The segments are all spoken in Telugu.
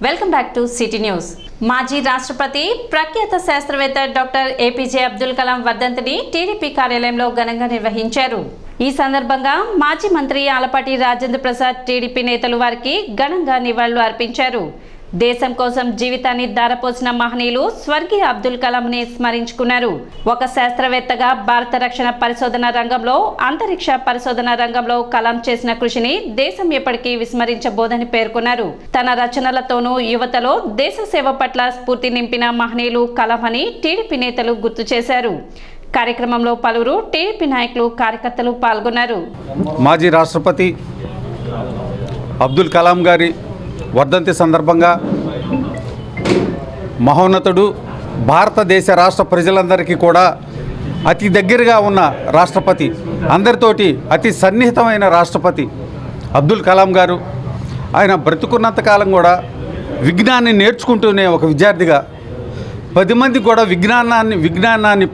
Welcome back to city news. మాజీ రాష్ట్రపతి ప్రఖ్యాత శాస్త్రవేత్త డాక్టర్ ఏపీజే అబ్దుల్ కలాం వర్ధంతిని టీడీపీ కార్యాలయంలో ఘనంగా నిర్వహించారు. ఈ సందర్భంగా మాజీ మంత్రి ఆలపాటి రాజేంద్ర ప్రసాద్, టీడీపీ నేతలు వారికి ఘనంగా నివాళులు అర్పించారు. దేశం కోసం జీవితాన్ని ధారపోసిన మహనీయులు స్వర్గీయ అబ్దుల్ కలాంని స్మరించుకున్నారు. ఒక శాస్త్రవేత్తగా భారత రక్షణ పరిశోధన రంగంలో, అంతరిక్ష పరిశోధన రంగంలో కలాం చేసిన కృషిని దేశం ఎప్పటికీ విస్మరించబోదని పేర్కొన్నారు. తన రచనలతోనూ యువతలో దేశ సేవ పట్ల స్ఫూర్తి నింపిన మహనీయులు కలాం అని టీడీపీ నేతలు గుర్తు చేశారు. కార్యక్రమంలో పలువురు టీడీపీ నాయకులు, కార్యకర్తలు పాల్గొన్నారు. మాజీ రాష్ట్రపతి అబ్దుల్ కలాం గారి వర్ధంతి సందర్భంగా మహోన్నతుడు, భారతదేశ రాష్ట్ర ప్రజలందరికీ కూడా అతి దగ్గరగా ఉన్న రాష్ట్రపతి, అందరితోటి అతి సన్నిహితమైన రాష్ట్రపతి అబ్దుల్ కలాం గారు. ఆయన బ్రతుకున్నంతకాలం కూడా విజ్ఞానాన్ని నేర్చుకుంటూనే ఒక విద్యార్థిగా 10 మందికి కూడా విజ్ఞానాన్ని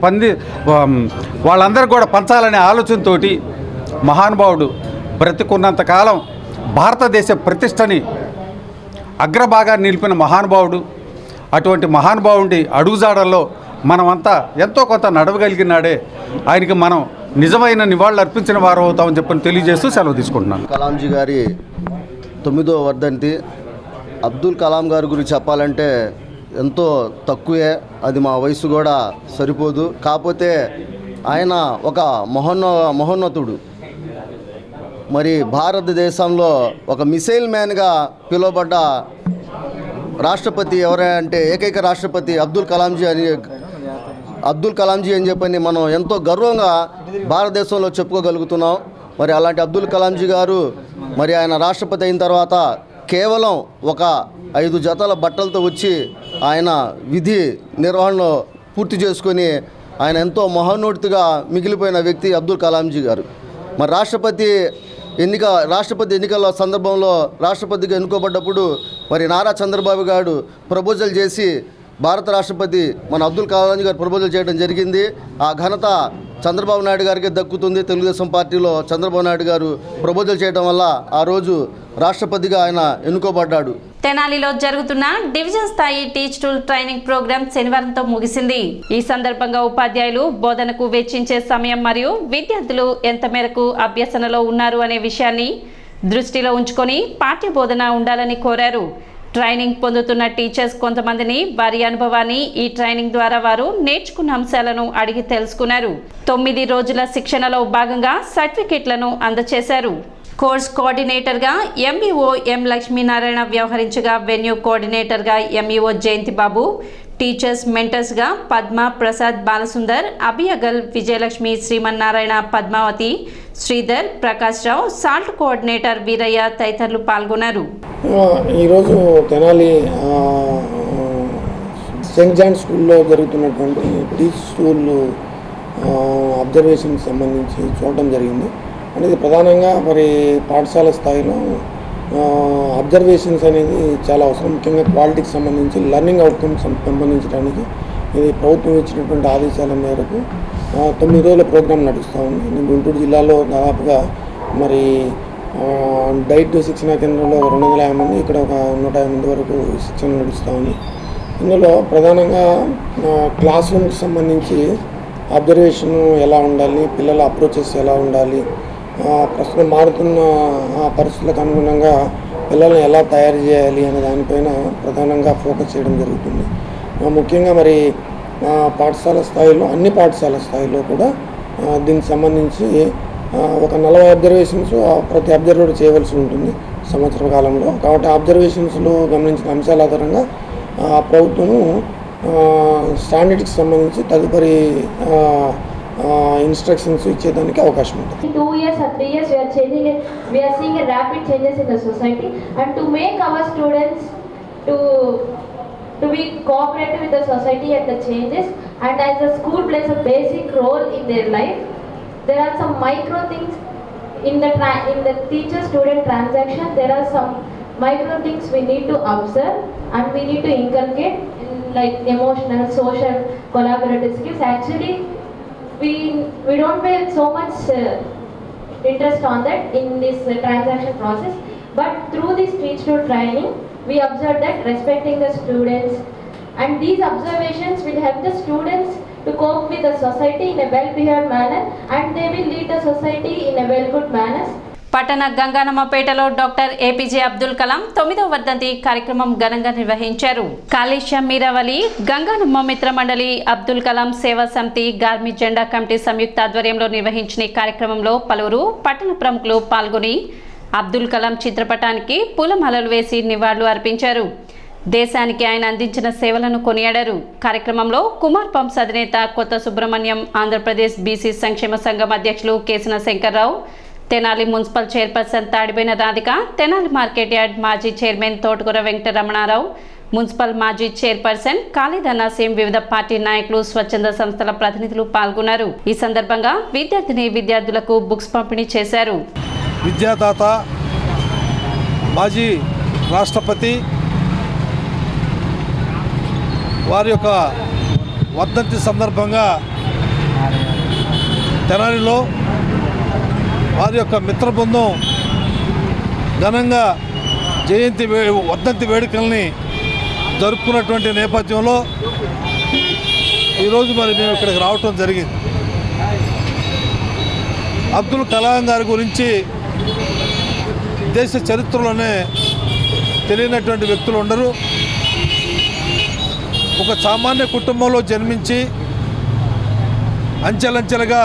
వాళ్ళందరూ కూడా పంచాలనే ఆలోచనతో మహానుభావుడు బ్రతుకున్నంతకాలం భారతదేశ ప్రతిష్టని అగ్రభాగాన్ని నిలిపిన మహానుభావుడు. అటువంటి మహానుభావుడి అడుగుజాడల్లో మనమంతా ఎంతో కొంత నడవగలిగినాడే ఆయనకి మనం నిజమైన నివాళులు అర్పించిన వారు అవుతామని చెప్పని తెలియజేస్తూ సెలవు తీసుకుంటున్నాను. కలాంజీ గారి 9వ వర్ధంతి. అబ్దుల్ కలాం గారి గురించి చెప్పాలంటే ఎంతో తక్కువే, అది మా వయసు కూడా సరిపోదు. కాకపోతే ఆయన ఒక మహోన్నతుడు. మరి భారతదేశంలో ఒక మిసైల్ మ్యాన్గా పిలువబడ్డ రాష్ట్రపతి ఎవరంటే ఏకైక రాష్ట్రపతి అబ్దుల్ కలాంజీ అని చెప్పని మనం ఎంతో గర్వంగా భారతదేశంలో చెప్పుకోగలుగుతున్నాం. మరి అలాంటి అబ్దుల్ కలాంజీ గారు మరి ఆయన రాష్ట్రపతి అయిన తర్వాత కేవలం ఒక 5 జతల బట్టలతో వచ్చి ఆయన విధి నిర్వహణలో పూర్తి చేసుకొని ఆయన ఎంతో మహోన్నతుడిగా మిగిలిపోయిన వ్యక్తి అబ్దుల్ కలాంజీ గారు. మరి రాష్ట్రపతి ఎన్నికల సందర్భంలో రాష్ట్రపతిగా ఎన్నుకోబడ్డప్పుడు మరి నారా చంద్రబాబు గారు ప్రపోజల్ చేసి భారత రాష్ట్రపతి మన అబ్దుల్ కలాం గారు ప్రపోజల్ చేయడం జరిగింది. ఆ ఘనత చంద్రబాబు నాయుడు గారికి దక్కుతుంది. తెలుగుదేశం పార్టీలో చంద్రబాబు నాయుడు గారు ప్రపోజల్ చేయడం వల్ల ఆ రోజు రాష్ట్రపతిగా ఆయన ఎన్నుకోబడ్డాడు. తెనాలిలో జరుగుతున్న డివిజన్ స్థాయి టీచ్ టూల్ ట్రైనింగ్ ప్రోగ్రాం శనివారంతో ముగిసింది. ఈ సందర్భంగా ఉపాధ్యాయులు బోధనకు వెచ్చించే సమయం మరియు విద్యార్థులు ఎంత మేరకు అభ్యసనలో ఉన్నారు అనే విషయాన్ని దృష్టిలో ఉంచుకొని పాఠ్య బోధన ఉండాలని కోరారు. ట్రైనింగ్ పొందుతున్న టీచర్స్ కొంతమందిని వారి అనుభవాన్ని ఈ ట్రైనింగ్ ద్వారా వారు నేర్చుకున్న అంశాలను అడిగి తెలుసుకున్నారు. 9 రోజుల శిక్షణలో భాగంగా సర్టిఫికెట్లను అందజేశారు. కోర్స్ కోఆర్డినేటర్గా ఎంఈఓ ఎం లక్ష్మీనారాయణ వ్యవహరించగా, వెన్యూ కోఆర్డినేటర్గా ఎంఈఓ జయంతి బాబు, టీచర్స్ మెంటర్స్గా పద్మ, ప్రసాద్, బాలసుందర్, అభియగల్, విజయలక్ష్మి, శ్రీమన్నారాయణ, పద్మావతి, శ్రీధర్, ప్రకాష్ రావు, సాల్ట్ కోఆర్డినేటర్ వీరయ్య తదితరులు పాల్గొన్నారు. ఈరోజు తెనాలి సెయింట్ జాన్ స్కూల్లో జరుగుతున్నటువంటి టీచ్ స్కూల్ అబ్జర్వేషన్కి సంబంధించి చూడటం జరిగింది. అనేది ప్రధానంగా మరి పాఠశాల స్థాయిలో అబ్జర్వేషన్స్ అనేది చాలా అవసరం. ముఖ్యంగా క్వాలిటీకి సంబంధించి లెర్నింగ్ అవుట్కమ్స్ పెంపొందించడానికి ఇది ప్రభుత్వం ఇచ్చినటువంటి ఆదేశాల మేరకు 9 రోజుల ప్రోగ్రాం నడుస్తూ ఉంది. గుంటూరు జిల్లాలో దాదాపుగా మరి డైట్ శిక్షణ కేంద్రంలో 250 మంది, ఇక్కడ ఒక 150 మంది వరకు శిక్షణ నడుస్తూ ఉంది. ఇందులో ప్రధానంగా క్లాస్ రూమ్కి సంబంధించి అబ్జర్వేషన్ ఎలా ఉండాలి, పిల్లల అప్రోచెస్ ఎలా ఉండాలి, ప్రస్తుతం మారుతున్న పరిస్థితులకు అనుగుణంగా పిల్లల్ని ఎలా తయారు చేయాలి అనే దానిపైన ప్రధానంగా ఫోకస్ చేయడం జరుగుతుంది. ముఖ్యంగా మరి పాఠశాల స్థాయిలో, అన్ని పాఠశాల స్థాయిలో కూడా దీనికి సంబంధించి ఒక 40 అబ్జర్వేషన్స్ ప్రతి అబ్జర్వర్ చేయవలసి ఉంటుంది సంవత్సర కాలంలో. కాబట్టి అబ్జర్వేషన్స్లో గమనించిన అంశాల ఆధారంగా ప్రభుత్వము స్టాండర్డ్కి సంబంధించి తదుపరి ఇన్స్ట్రక్షన్స్ ఇచ్చేదానికి అవకాశం ఉంటుంది. 2 years or 3 years we are seeing a rapid changes in the society, and to make our students to be cooperative with the society and the changes, and as the school plays a basic role in their life, there are some micro things in the teacher student transaction. There are some micro things we need to observe and we need to inculcate in like emotional, social, collaborative skills. Actually we don't pay so much interest on that in this transaction process, but through this teach to training we observed that respecting the students, and these observations will help the students to cope with the society in a well-behaved manner, and they will lead the society in a well-good manner. పట్టణ గంగానమ్మపేటలో డాక్టర్ ఏపీజే అబ్దుల్ కలాం 9వ వర్ధంతి కార్యక్రమం ఘనంగా నిర్వహించారు. కాళేశ్వరం మీరావళి గంగానమ్మ మిత్ర మండలి అబ్దుల్ కలాం సేవా సమితి గార్మి జెండా కమిటీ సంయుక్త ఆధ్వర్యంలో నిర్వహించిన ఈ కార్యక్రమంలో పలువురు పట్టణ ప్రముఖులు పాల్గొని అబ్దుల్ కలాం చిత్రపటానికి పూలమాలలు వేసి నివాళులు అర్పించారు. దేశానికి ఆయన అందించిన సేవలను కొనియాడారు. కార్యక్రమంలో కుమార్ పంప్స్ అధినేత కొత్త సుబ్రహ్మణ్యం, ఆంధ్రప్రదేశ్ బీసీ సంక్షేమ సంఘం అధ్యక్షులు Kesina Shankar Rao, Tenali municipal chairperson Tadiboina Radhika, Tenali market yard మాజీ చైర్మన్ తోటకూర వెంకటరమణారావు, మున్సిపల్ మాజీ చైర్పర్సన్ ఖాళీద్ నసీం, వివిధ పార్టీ నాయకులు, స్వచ్ఛంద సంస్థల ప్రతినిధులు పాల్గొన్నారు. ఈ సందర్భంగా విద్యార్థులకు బుక్స్ పంపిణీ చేశారు. విద్యాదాత, మాజీ రాష్ట్రపతి వారి యొక్క వర్ధంతి సందర్భంగా తెనాలిలో వారి యొక్క మిత్ర బృందం ఘనంగా వర్ధంతి వేడుకల్ని జరుపుకున్నటువంటి నేపథ్యంలో ఈరోజు మరి మేము ఇక్కడికి రావటం జరిగింది. అబ్దుల్ కలాం గారి గురించి దేశ చరిత్రలోనే తెలియనటువంటి వ్యక్తులు ఉండరు. ఒక సామాన్య కుటుంబంలో జన్మించి అంచెలంచెలుగా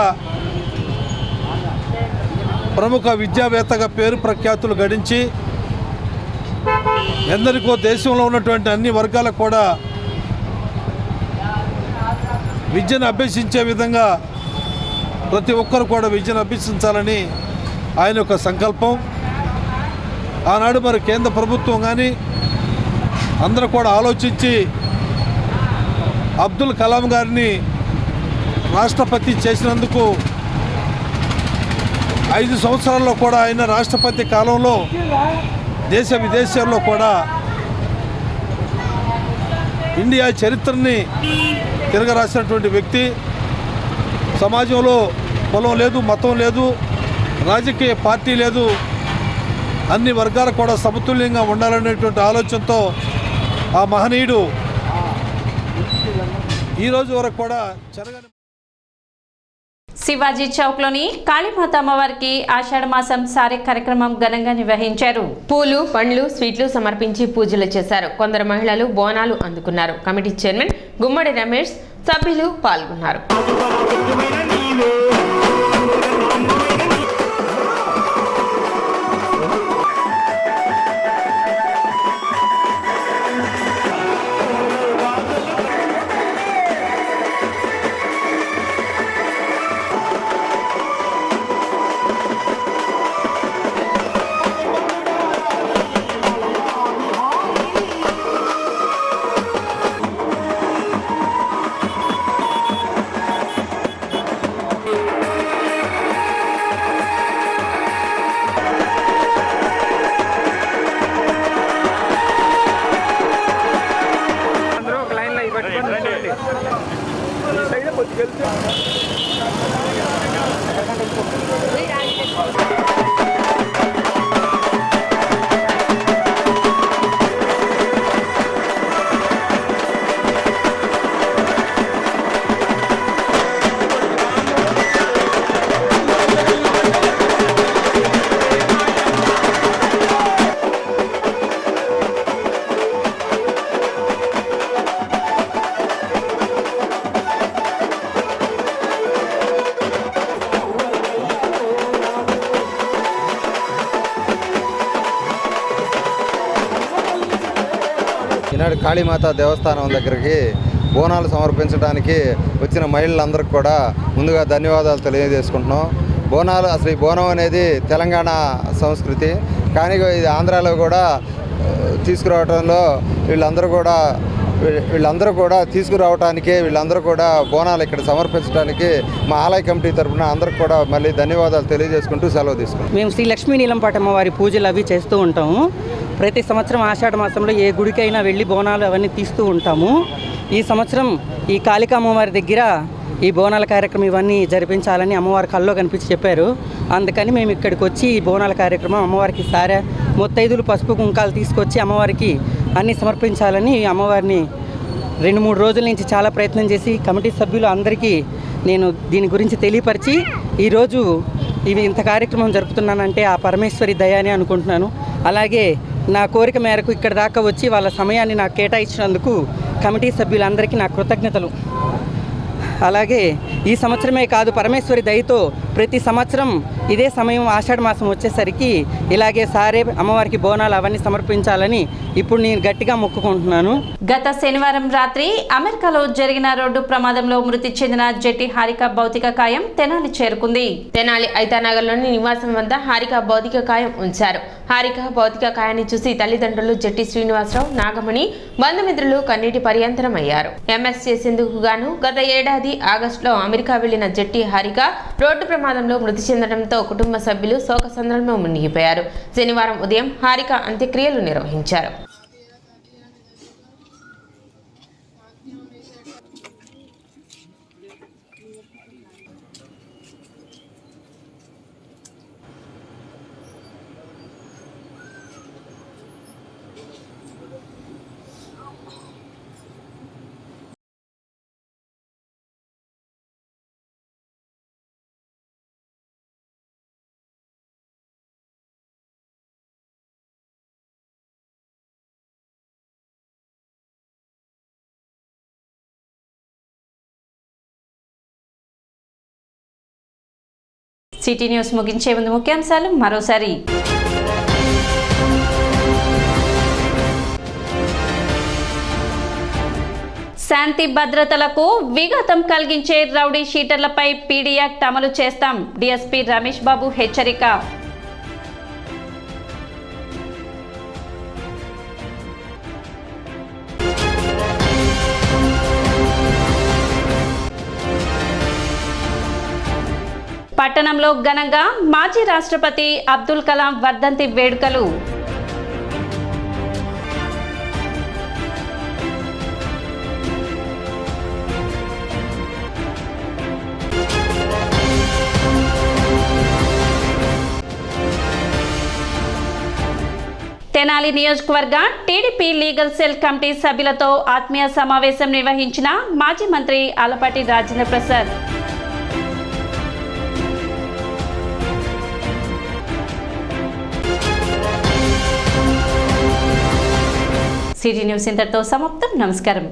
ప్రముఖ విద్యావేత్తగా పేరు ప్రఖ్యాతులు గడించి ఎందరికో దేశంలో ఉన్నటువంటి అన్ని వర్గాలకు కూడా విద్యను అభ్యసించే విధంగా ప్రతి ఒక్కరు కూడా విద్యను అభ్యసించాలని ఆయన యొక్క సంకల్పం. ఆనాడు మరి కేంద్ర ప్రభుత్వం కానీ అందరూ కూడా ఆలోచించి అబ్దుల్ కలాం గారిని రాష్ట్రపతి చేసినందుకు 5 సంవత్సరాల్లో కూడా ఆయన రాష్ట్రపతి కాలంలో దేశ విదేశాల్లో కూడా ఇండియా చరిత్రని తిరగరాసినటువంటి వ్యక్తి. సమాజంలో కులం లేదు, మతం లేదు, రాజకీయ పార్టీ లేదు, అన్ని వర్గాలు కూడా సమతుల్యంగా ఉండాలనేటువంటి ఆలోచనతో ఆ మహనీయుడు ఈరోజు వరకు కూడా జరగని శివాజీ చౌక్లోని కాళీమాత అమ్మవారికి ఆషాఢ మాసం సారే కార్యక్రమం ఘనంగా నిర్వహించారు. పూలు, పండ్లు, స్వీట్లు సమర్పించి పూజలు చేశారు. కొందరు మహిళలు బోనాలు అందుకున్నారు. కమిటీ చైర్మన్ గుమ్మడి రమేష్, సభ్యులు పాల్గొన్నారు. ఈనాడు కాళీమాత దేవస్థానం దగ్గరికి బోనాలు సమర్పించడానికి వచ్చిన మహిళలందరికీ కూడా ముందుగా ధన్యవాదాలు తెలియజేసుకుంటున్నాం. బోనాలు అసలు ఈ బోనం అనేది తెలంగాణ సంస్కృతి, కానీ ఇది ఆంధ్రాలో కూడా తీసుకురావడంలో వీళ్ళందరూ కూడా తీసుకురావడానికి వీళ్ళందరూ కూడా బోనాలు ఇక్కడ సమర్పించడానికి మా ఆలయ కమిటీ తరఫున అందరికి కూడా మళ్ళీ ధన్యవాదాలు తెలియజేసుకుంటూ సెలవు తీసుకుంటాం. మేము శ్రీ లక్ష్మీ నీలంపాటమ్మ వారి పూజలు అవి చేస్తూ ఉంటాము. ప్రతి సంవత్సరం ఆషాఢ మాసంలో ఏ గుడికైనా వెళ్ళి బోనాలు అవన్నీ తీస్తూ ఉంటాము. ఈ సంవత్సరం ఈ కాళికా అమ్మవారి దగ్గర ఈ బోనాల కార్యక్రమం ఇవన్నీ జరిపించాలని అమ్మవారి కల్లో కనిపించి చెప్పారు. అందుకని మేము ఇక్కడికి వచ్చి ఈ బోనాల కార్యక్రమం అమ్మవారికి ముత్తైదులు పసుపు కుంకాలు తీసుకొచ్చి అమ్మవారికి అన్నీ సమర్పించాలని అమ్మవారిని 2-3 రోజుల నుంచి చాలా ప్రయత్నం చేసి కమిటీ సభ్యులు అందరికీ నేను దీని గురించి తెలియపరిచి ఈరోజు ఇంత కార్యక్రమం జరుపుతున్నానంటే ఆ పరమేశ్వరి దయాని అనుకుంటున్నాను. అలాగే నా కోరిక మేరకు ఇక్కడ దాకా వచ్చి వాళ్ళ సమయాన్ని నాకు కేటాయించినందుకు కమిటీ సభ్యులందరికీ నా కృతజ్ఞతలు. అలాగే ఈ సంవత్సరమే కాదు, పరమేశ్వరి దయతో ప్రతి సంవత్సరం ఇదే సమయం ఆషాఢ మాసం వచ్చేసరికి ఇలాగే సారే అమ్మవారికి బోనాలు అవన్నీ సమర్పించాలని ఇప్పుడు నేను గట్టిగా మొక్కుకుంటున్నాను. గత శనివారం రాత్రి అమెరికాలో జరిగిన రోడ్డు ప్రమాదంలో మృతి చెందిన జట్టి హారిక భౌతిక కాయం తెనాలి చేరుకుంది. తెనాలి ఐతానగర్లోని నివాసం వద్ద హారిక భౌతిక కాయం ఉంచారు. హారిక భౌతిక కాయాన్ని చూసి తల్లిదండ్రులు జట్టి శ్రీనివాసరావు, నాగమణి, బంధుమిత్రులు కన్నీటి పర్యంతరమయ్యారు. ఎంఎస్ చేసేందుకు గాను గత ఏడాది ఆగస్టులో అమెరికా వెళ్లిన జట్టి హారిక రోడ్డు ప్రమాదంలో మృతి చెందడంతో కుటుంబ సభ్యులు శోకసంద్రంలో మునిగిపోయారు. శనివారం ఉదయం హారిక అంత్యక్రియలు నిర్వహించారు. సిటీ న్యూస్ ముగించే ముందు ముఖ్యాంశాలు మరోసారి. శాంతి భద్రతలకు విఘాతం కలిగించే రౌడీ షీటర్లపై పీడీ యాక్ట్ అమలు చేస్తాం, డీఎస్పీ రమేష్ బాబు హెచ్చరిక. పట్టణంలో ఘనంగా మాజీ రాష్ట్రపతి అబ్దుల్ కలాం వర్ధంతి వేడుకలు. తెనాలి నియోజకవర్గ టీడీపీ లీగల్ సెల్ కమిటీ సభ్యులతో ఆత్మీయ సమావేశం నిర్వహించిన మాజీ మంత్రి ఆలపాటి రాజేంద్ర ప్రసాద్. సిటీ న్యూస్ ఇంతటితో సమాప్తం. నమస్కారం.